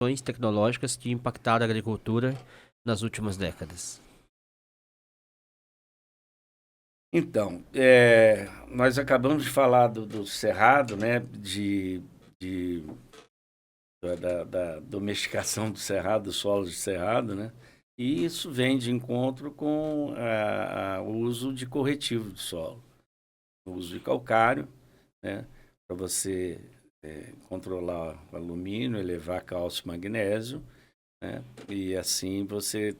inovações tecnológicas que impactaram a agricultura nas últimas décadas? Então, nós acabamos de falar do cerrado, né? De, da domesticação do cerrado, dos solos de cerrado, né? E isso vem de encontro com o uso de corretivo de solo, o uso de calcário, né? Para você controlar o alumínio, elevar cálcio e magnésio, né? E assim você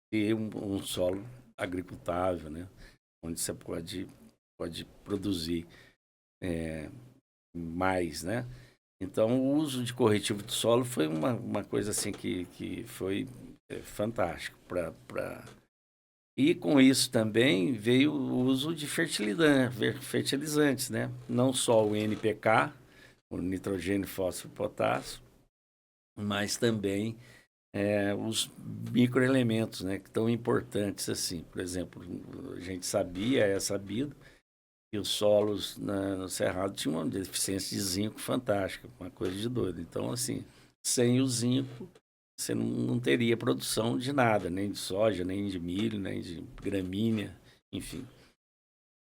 ter um solo agricultável, né? Onde você pode produzir mais, né? Então, o uso de corretivo de solo foi uma coisa assim que foi fantástico. E com isso também veio o uso de fertilizantes, né? Não só o NPK, o nitrogênio, fósforo e potássio, mas também os microelementos, né? Que tão importantes assim. Por exemplo, a gente é sabido, que os solos no Cerrado tinham uma deficiência de zinco fantástica, uma coisa de doido. Então, assim, sem o zinco, você não teria produção de nada, nem de soja, nem de milho, nem de gramínea, enfim.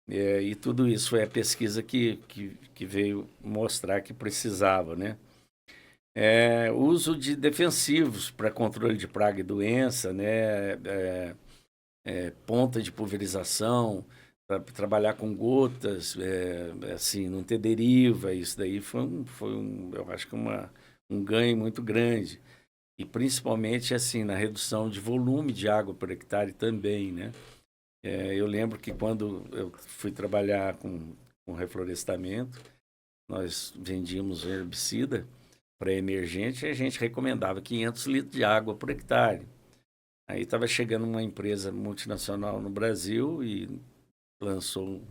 E tudo isso foi a pesquisa que veio mostrar que precisava, né? Uso de defensivos para controle de praga e doença, né? Ponta de pulverização, para trabalhar com gotas, assim, não ter deriva. Isso daí eu acho que um ganho muito grande. E principalmente assim na redução de volume de água por hectare também, né? Eu lembro que quando eu fui trabalhar com reflorestamento, nós vendíamos herbicida para emergente e a gente recomendava 500 litros de água por hectare. Aí estava chegando uma empresa multinacional no Brasil e lançou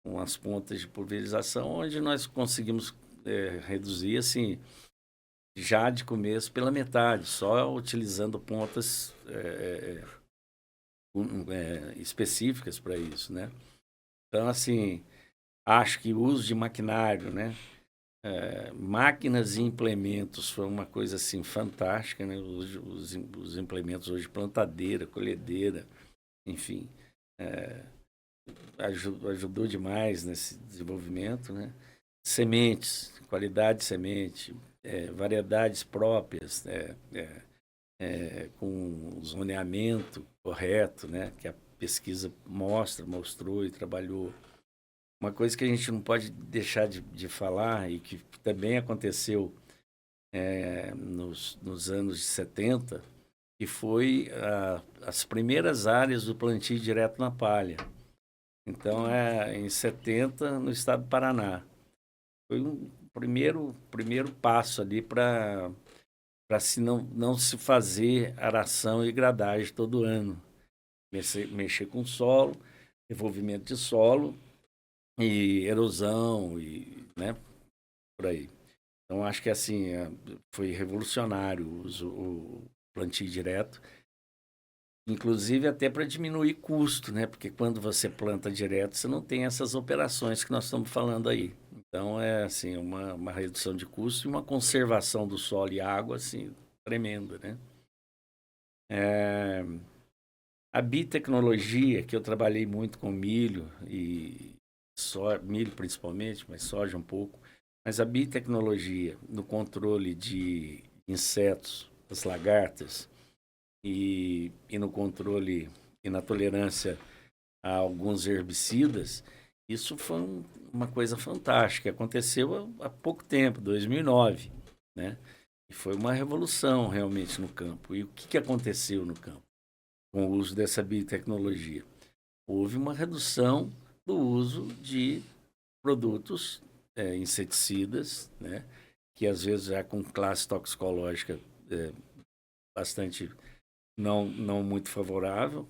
umas pontas de pulverização onde nós conseguimos reduzir assim já de começo pela metade, só utilizando pontas específicas para isso, né? Então, assim, acho que o uso de maquinário, né? Máquinas e implementos foi uma coisa assim fantástica, né? Os implementos hoje, plantadeira, colhedeira, enfim, ajudou demais nesse desenvolvimento, né? Sementes, qualidade de semente, variedades próprias, com zoneamento correto, né? Que a pesquisa mostrou e trabalhou. Uma coisa que a gente não pode deixar de falar e que também aconteceu nos anos de 70, que foi as primeiras áreas do plantio direto na palha. Então, em 70, no estado do Paraná. Foi um primeiro passo ali para se não se fazer aração e gradagem todo ano. Mexer com solo, envolvimento de solo e erosão e, né, por aí. Então, acho que assim, foi revolucionário o plantio direto, inclusive até para diminuir custo, né? Porque quando você planta direto, você não tem essas operações que nós estamos falando aí. Então, é assim, uma redução de custo e uma conservação do solo e água, assim, tremenda, né? A biotecnologia, que eu trabalhei muito com milho e milho principalmente, mas soja um pouco, mas a biotecnologia no controle de insetos, das lagartas e no controle e na tolerância a alguns herbicidas, isso foi uma coisa fantástica. Aconteceu há pouco tempo, 2009, né? E foi uma revolução realmente no campo. E o que aconteceu no campo com o uso dessa biotecnologia? Houve uma redução do uso de produtos inseticidas, né? Que às vezes já com classe toxicológica bastante não muito favorável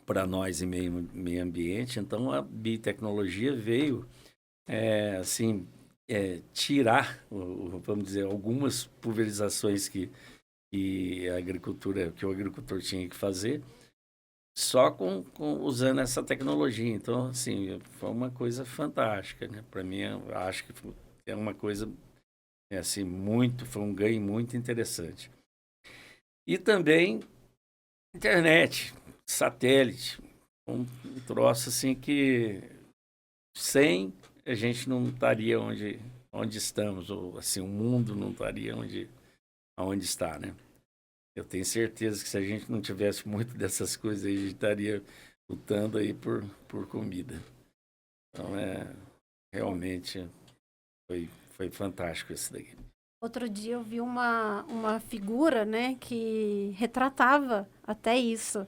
para nós em meio ambiente. Então, a biotecnologia veio, assim, tirar, vamos dizer, algumas pulverizações que o agricultor tinha que fazer, só usando essa tecnologia. Então, assim, foi uma coisa fantástica, né? Para mim, eu acho que é uma coisa assim, foi um ganho muito interessante. E também internet, satélite, um troço assim que sem a gente não estaria onde estamos, ou assim, o mundo não estaria onde está, né? Eu tenho certeza que se a gente não tivesse muito dessas coisas aí, a gente estaria lutando aí por comida. Então, realmente foi fantástico isso daqui. Outro dia eu vi uma figura, né, que retratava até isso.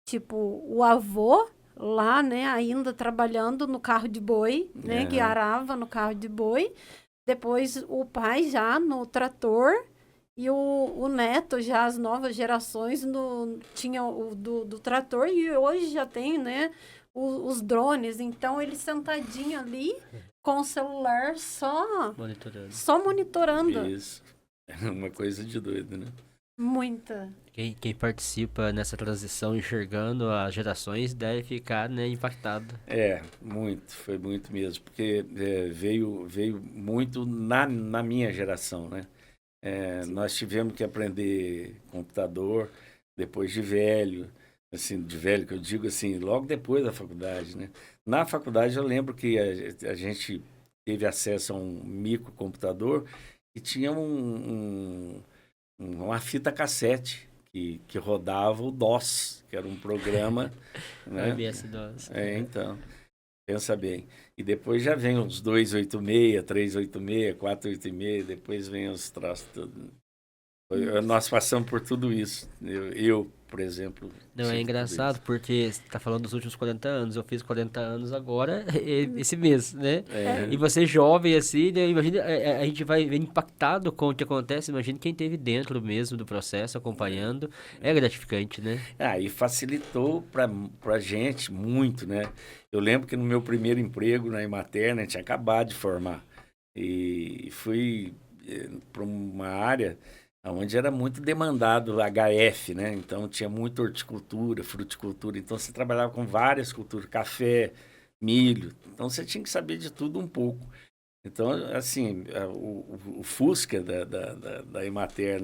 Tipo, o avô lá, né, ainda trabalhando no carro de boi, né, que arava no carro de boi. Depois o pai já no trator e o neto já, as novas gerações, tinha o do trator e hoje já tem, né, os drones. Então ele sentadinho ali com o celular só monitorando. Isso. É uma coisa de doido, né? Muita. Quem participa nessa transição enxergando as gerações deve ficar, né, impactado. Foi muito mesmo, porque veio muito na minha geração, né? Nós tivemos que aprender computador depois de velho, assim, de velho que eu digo assim, logo depois da faculdade, né? Na faculdade eu lembro que a gente teve acesso a um microcomputador e tinha uma fita cassete que rodava o DOS, que era um programa, né? MS-DOS. Então, pensa bem. E depois já vem os 286, 386, 486, depois vem os troços tudo. Nós passamos por tudo isso. Eu, por exemplo. Não, é engraçado porque você tá falando dos últimos 40 anos. Eu fiz 40 anos agora, esse mês, né? E você jovem assim, né? Imagina, a gente vai impactado com o que acontece. Imagina quem esteve dentro mesmo do processo, acompanhando. É gratificante, né? E facilitou pra gente muito, né? Eu lembro que no meu primeiro emprego na Emater, né, tinha acabado de formar. E fui para uma área onde era muito demandado HF, né? Então tinha muita horticultura, fruticultura. Então você trabalhava com várias culturas, café, milho. Então você tinha que saber de tudo um pouco. Então, assim, o Fusca da Emater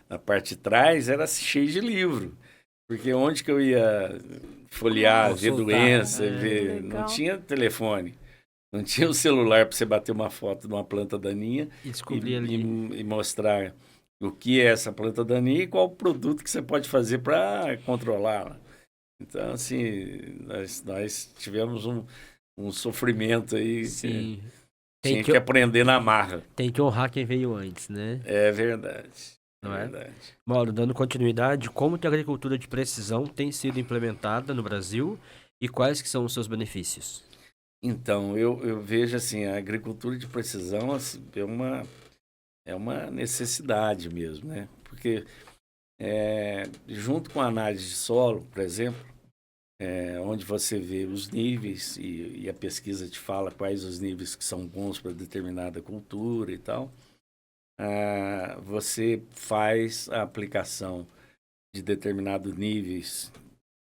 na parte de trás era cheio de livro. Porque onde que eu ia folhear, ver doença, ver... Não tinha telefone. Não tinha o celular para você bater uma foto de uma planta daninha e descobrir ali e mostrar o que é essa planta daninha e qual o produto que você pode fazer para controlá-la. Então, assim, nós tivemos um sofrimento aí. Sim. Tinha que aprender na marra. Tem que honrar quem veio antes, né? É verdade. Não é é? verdade. Mauro, dando continuidade, como que a agricultura de precisão tem sido implementada no Brasil e quais que são os seus benefícios? Então, eu vejo assim, a agricultura de precisão assim, é uma necessidade mesmo, né? Porque junto com a análise de solo, por exemplo, onde você vê os níveis e a pesquisa te fala quais os níveis que são bons para determinada cultura e tal, você faz a aplicação de determinados níveis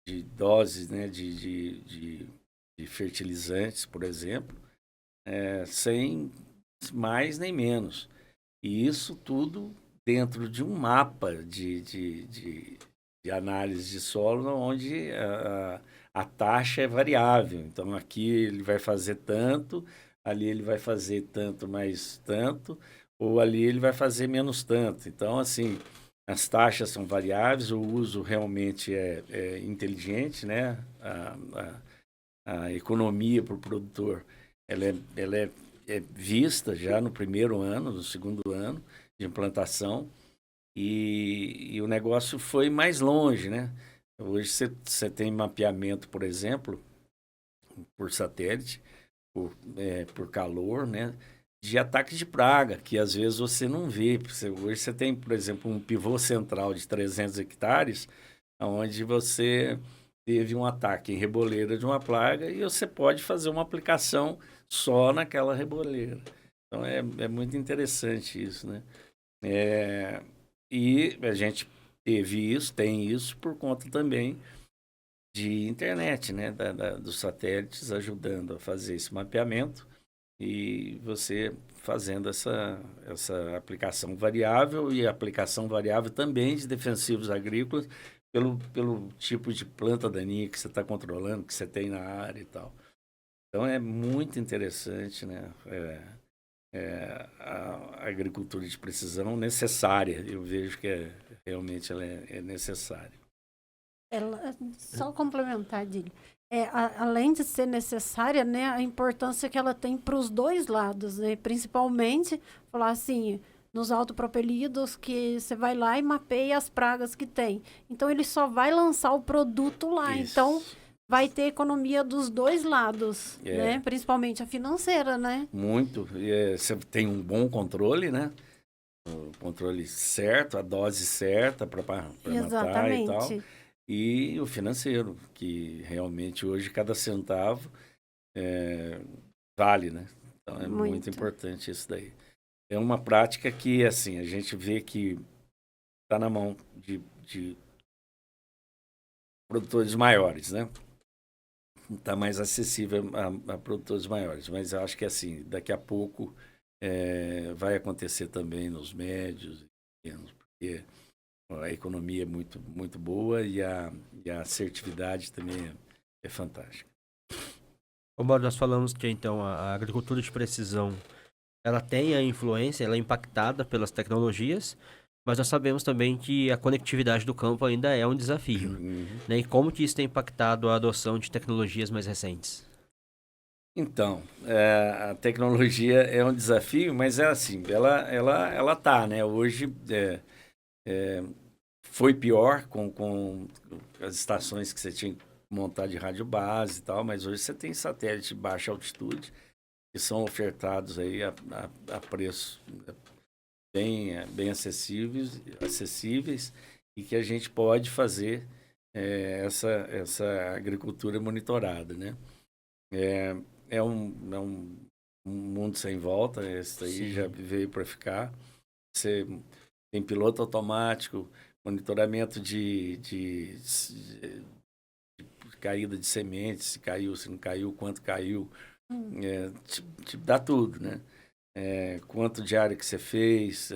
de doses, né, de fertilizantes, por exemplo, sem mais nem menos. E isso tudo dentro de um mapa de análise de solo, onde a taxa é variável. Então, aqui ele vai fazer tanto, ali ele vai fazer tanto mais tanto, ou ali ele vai fazer menos tanto. Então, assim, as taxas são variáveis, o uso realmente é inteligente, né? A economia para o produtor, ela é vista já no primeiro ano, no segundo ano de implantação, e o negócio foi mais longe, né? Hoje você tem mapeamento, por exemplo, por satélite, por calor, né? De ataque de praga, que às vezes você não vê. Hoje você tem, por exemplo, um pivô central de 300 hectares, onde você teve um ataque em reboleira de uma plaga e você pode fazer uma aplicação só naquela reboleira. Então, é muito interessante isso, né? E a gente teve isso, tem isso, por conta também de internet, né? Dos satélites ajudando a fazer esse mapeamento e você fazendo essa aplicação variável e aplicação variável também de defensivos agrícolas pelo tipo de planta daninha que você está controlando, que você tem na área e tal. Então, é muito interessante, né? A agricultura de precisão necessária. Eu vejo que realmente ela é necessária. Só complementar, Dílio. Além de ser necessária, né, a importância que ela tem para os dois lados, né? Principalmente, falar assim, nos autopropelidos, que você vai lá e mapeia as pragas que tem. Então, ele só vai lançar o produto lá. Isso. Então, vai ter economia dos dois lados, né? Principalmente a financeira, né? Muito. Você tem um bom controle, né? O controle certo, a dose certa para matar e tal. E o financeiro, que realmente hoje cada centavo vale, né? Então é muito importante isso daí. É uma prática que, assim, a gente vê que está na mão de produtores maiores, né? Está mais acessível a produtores maiores. Mas eu acho que, assim, daqui a pouco vai acontecer também nos médios e pequenos, porque a economia é muito, muito boa e a assertividade também é fantástica. Como nós falamos que, então, a agricultura de precisão, ela tem a influência, ela é impactada pelas tecnologias, mas nós sabemos também que a conectividade do campo ainda é um desafio. Né? E como que isso tem impactado a adoção de tecnologias mais recentes? Então, a tecnologia é um desafio, mas é assim, ela tá, né? Hoje foi pior com as estações que você tinha que montar de rádio base e tal, mas hoje você tem satélite de baixa altitude que são ofertados aí a preços bem acessíveis e que a gente pode fazer essa agricultura monitorada, né? É um mundo sem volta, esse aí já veio para ficar. Você tem piloto automático, monitoramento de caída de sementes, se caiu, se não caiu, quanto caiu, dá tudo, né? Quanto de área que você fez.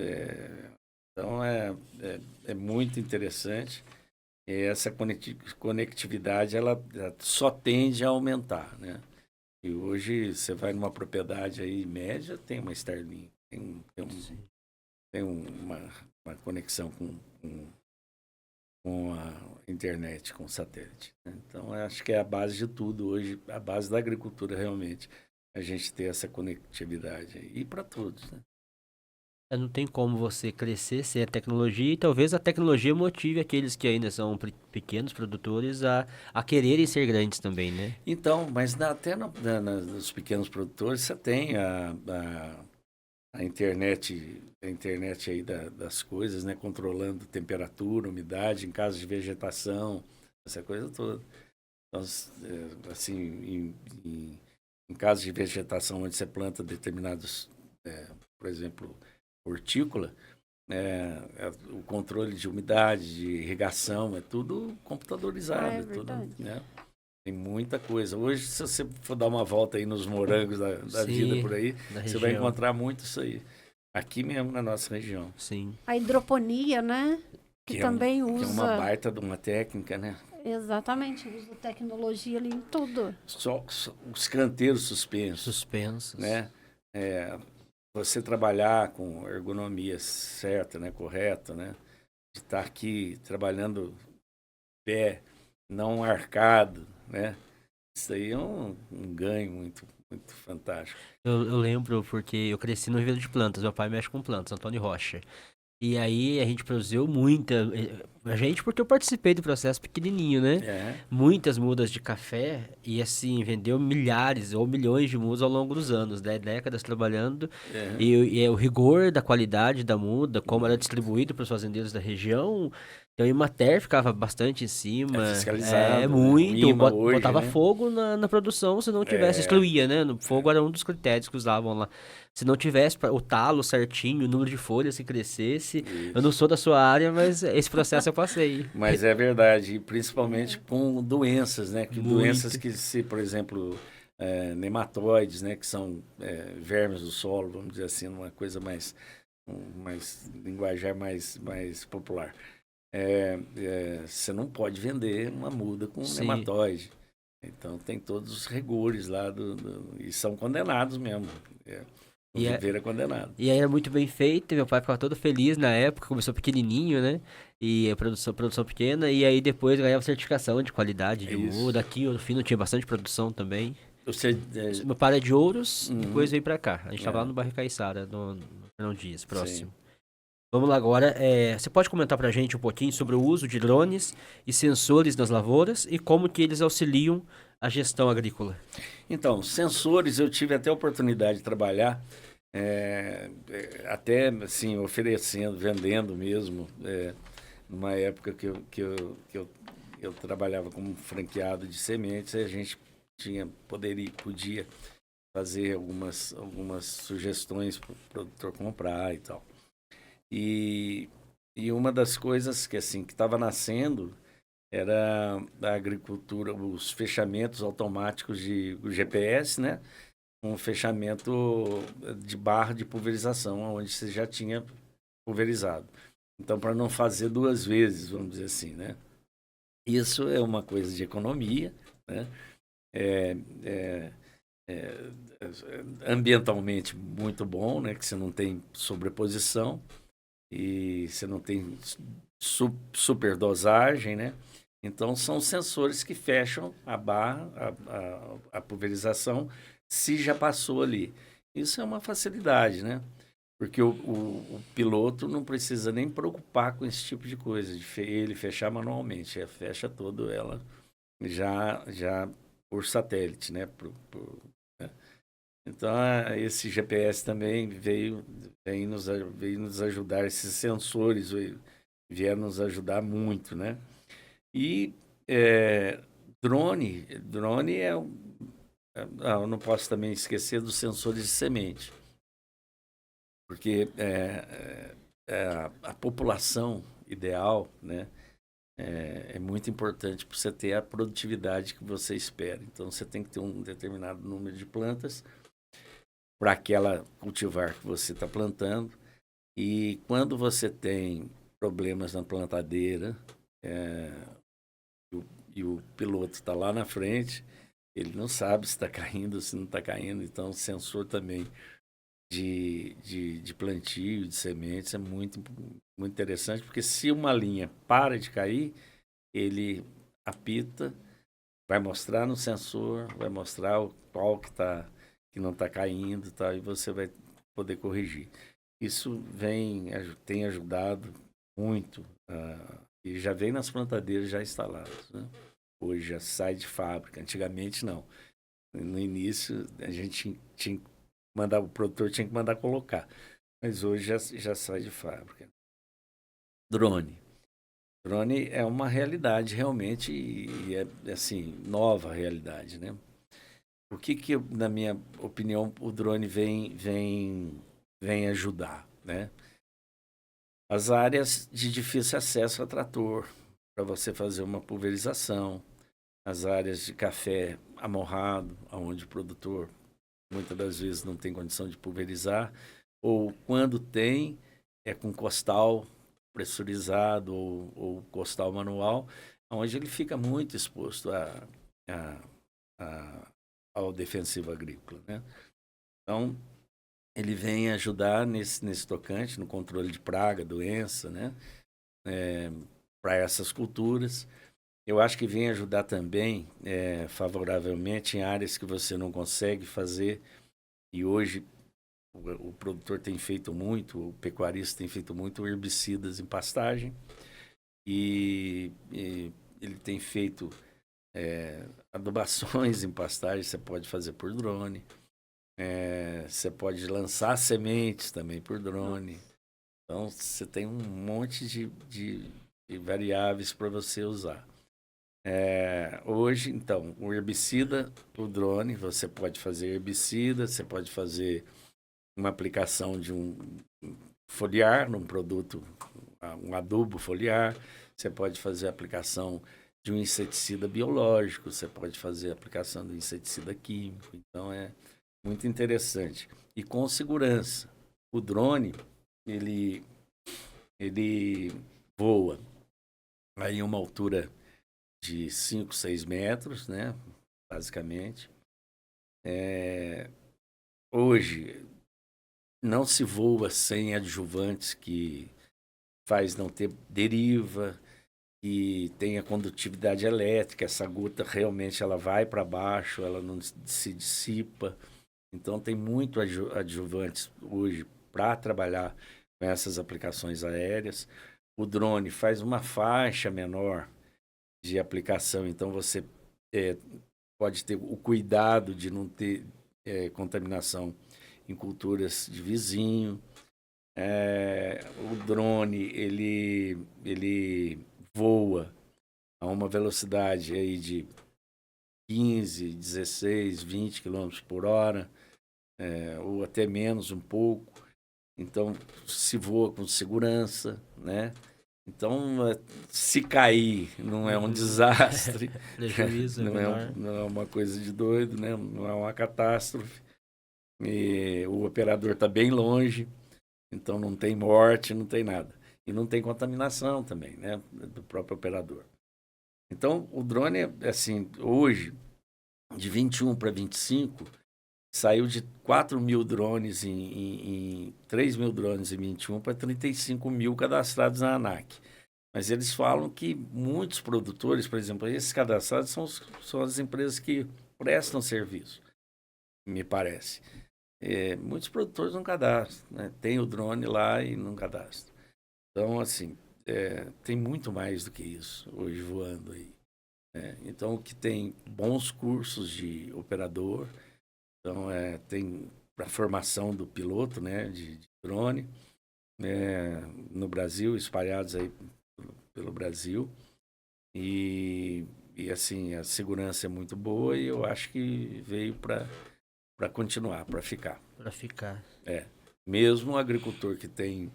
Então, é muito interessante. E essa conectividade, ela só tende a aumentar, né? E hoje, você vai numa propriedade aí média, tem uma Starlink, tem uma conexão com a internet, com o satélite. Né? Então, acho que é a base de tudo hoje, a base da agricultura realmente, a gente ter essa conectividade aí, e para todos, né? Não tem como você crescer sem a tecnologia e talvez a tecnologia motive aqueles que ainda são pequenos produtores a quererem ser grandes também, né? Então, mas até nos pequenos produtores você tem a internet aí das coisas, né? Controlando temperatura, umidade, em caso de vegetação, essa coisa toda. Então, assim, em caso de vegetação onde você planta determinados, por exemplo, hortícola, o controle de umidade, de irrigação, é tudo computadorizado. Tudo, né? Tem muita coisa. Hoje, se você for dar uma volta aí nos morangos da vida por aí, você vai encontrar muito isso aí. Aqui mesmo na nossa região. Sim. A hidroponia, né? Que também usa... Que é uma baita de uma técnica, né? Exatamente, usa tecnologia ali em tudo. Só os canteiros suspensos. Né? Você trabalhar com ergonomia certa, né? Correta, né? De estar aqui trabalhando pé, não arcado, né? Isso aí é um ganho muito, muito fantástico. Eu lembro porque eu cresci no viveiro de plantas, meu pai mexe com plantas, Antônio Rocha. E aí a gente produziu muita... A gente, porque eu participei do processo pequenininho, né? Muitas mudas de café e assim, vendeu milhares ou milhões de mudas ao longo dos anos, né? Décadas trabalhando. E o rigor da qualidade da muda, como era distribuído para os fazendeiros da região... Então, a Emater ficava bastante em cima. Fiscalizado. Muito. Né? Botava né? fogo na produção, se não tivesse. Excluía, né? O fogo era um dos critérios que usavam lá. Se não tivesse o talo certinho, o número de folhas que crescesse. Isso. Eu não sou da sua área, mas esse processo eu passei. Mas é verdade. E principalmente com doenças, né? Doenças que, se, por exemplo, nematóides, né, que são vermes do solo, vamos dizer assim, uma coisa mais linguajar mais popular. Você não pode vender uma muda com nematóide. Então tem todos os rigores lá e são condenados mesmo. O viveiro é condenado. E aí era muito bem feito, meu pai ficava todo feliz na época, começou pequenininho, né? E a produção pequena, e aí depois ganhava certificação de qualidade de muda. Aqui no Fino tinha bastante produção também. Meu pai é de Ouros, depois veio pra cá. A gente tava lá no bairro Caiçara, no Fernão Dias, próximo. Sim. Vamos lá agora, você pode comentar pra gente um pouquinho sobre o uso de drones e sensores nas lavouras e como que eles auxiliam a gestão agrícola? Então, sensores, eu tive até a oportunidade de trabalhar, até assim, oferecendo, vendendo mesmo, numa época que eu trabalhava como franqueado de sementes, a gente podia fazer algumas sugestões para o produtor comprar e tal. E uma das coisas que estava nascendo era da agricultura, os fechamentos automáticos de GPS, né? Um fechamento de barra de pulverização, onde você já tinha pulverizado. Então, para não fazer duas vezes, vamos dizer assim, né? Isso é uma coisa de economia, né? Ambientalmente muito bom, né? Que você não tem sobreposição e você não tem superdosagem, né? Então, são sensores que fecham a barra, a pulverização, se já passou ali. Isso é uma facilidade, né? Porque o piloto não precisa nem preocupar com esse tipo de coisa, de ele fechar manualmente. Fecha todo ela já por satélite, né? Né? Então, esse GPS também veio nos ajudar, esses sensores vieram nos ajudar muito, né? E drone eu não posso também esquecer dos sensores de semente, porque a população ideal, né, é muito importante para você ter a produtividade que você espera. Então, você tem que ter um determinado número de plantas para aquela cultivar que você está plantando. E quando você tem problemas na plantadeira, e o piloto está lá na frente, ele não sabe se está caindo ou se não está caindo. Então, o sensor também de plantio, de sementes, é muito, muito interessante, porque se uma linha para de cair, ele apita, vai mostrar no sensor, vai mostrar o qual que não está caindo, tá? E você vai poder corrigir. Isso tem ajudado muito, e já vem nas plantadeiras já instaladas, né? Hoje já sai de fábrica, antigamente não. No início a gente tinha que mandar, o produtor tinha que mandar colocar, mas hoje já sai de fábrica. Drone é uma realidade realmente, e é assim, nova realidade, né? O que na minha opinião, o drone vem ajudar, né? As áreas de difícil acesso a trator, para você fazer uma pulverização, as áreas de café amorrado, onde o produtor muitas das vezes não tem condição de pulverizar, ou quando tem, é com costal pressurizado ou costal manual, onde ele fica muito exposto ao defensivo agrícola, né? Então, ele vem ajudar nesse tocante, no controle de praga, doença, né? Para essas culturas. Eu acho que vem ajudar também favoravelmente em áreas que você não consegue fazer, e hoje o produtor tem feito muito, o pecuarista tem feito muito herbicidas em pastagem, e ele tem feito adubações em pastagem, você pode fazer por drone, você pode lançar sementes também por drone. Então, você tem um monte de variáveis para você usar. Hoje, então, o herbicida, o drone, você pode fazer herbicida, você pode fazer uma aplicação de um foliar, num produto, um adubo foliar, você pode fazer a aplicação de um inseticida biológico, você pode fazer a aplicação do inseticida químico. Então, é muito interessante. E com segurança. O drone, ele voa aí uma altura de 5, 6 metros, né? Basicamente. Hoje, não se voa sem adjuvantes que faz não ter deriva, que tem a condutividade elétrica. Essa gota realmente ela vai para baixo, ela não se dissipa. Então, tem muito adjuvantes hoje para trabalhar com essas aplicações aéreas. O drone faz uma faixa menor de aplicação, então você pode ter o cuidado de não ter contaminação em culturas de vizinho. O drone, ele voa a uma velocidade aí de 15, 16, 20 km por hora, ou até menos um pouco. Então, se voa com segurança, né? Então, se cair, não é um desastre. Prejuízo, não é uma coisa de doido, né? Não é uma catástrofe. O operador está bem longe, então não tem morte, não tem nada. E não tem contaminação também, né? Do próprio operador. Então, o drone, assim, hoje, de 21 para 25, saiu de 4 mil drones 3 mil drones em 21 para 35 mil cadastrados na ANAC. Mas eles falam que muitos produtores, por exemplo, esses cadastrados são as empresas que prestam serviço, me parece. Muitos produtores não cadastram, né? Tem o drone lá e não cadastram. Então, assim, tem muito mais do que isso hoje voando aí. Então, o que tem bons cursos de operador. Então, tem a formação do piloto, né, de drone, no Brasil, espalhados aí pelo Brasil. E assim, a segurança é muito boa e eu acho que veio para continuar, para ficar. Para ficar. Mesmo o agricultor que tem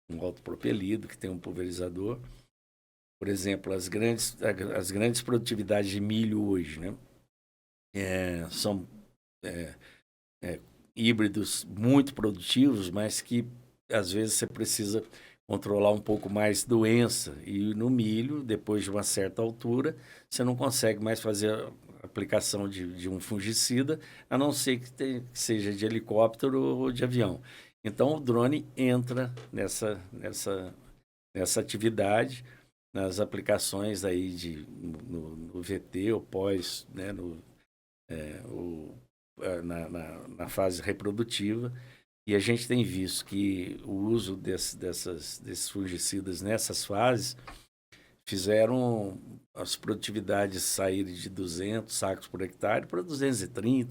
um autopropelido, que tem um pulverizador, por exemplo, as grandes produtividades de milho hoje, né, são híbridos muito produtivos, mas que às vezes você precisa controlar um pouco mais doença. E no milho, depois de uma certa altura, você não consegue mais fazer a aplicação de um fungicida, a não ser que seja de helicóptero ou de avião. Então, o drone entra nessa atividade, nas aplicações aí no VT ou pós, né, na fase reprodutiva. E a gente tem visto que o uso desses fungicidas nessas fases fizeram as produtividades saírem de 200 sacos por hectare para 230,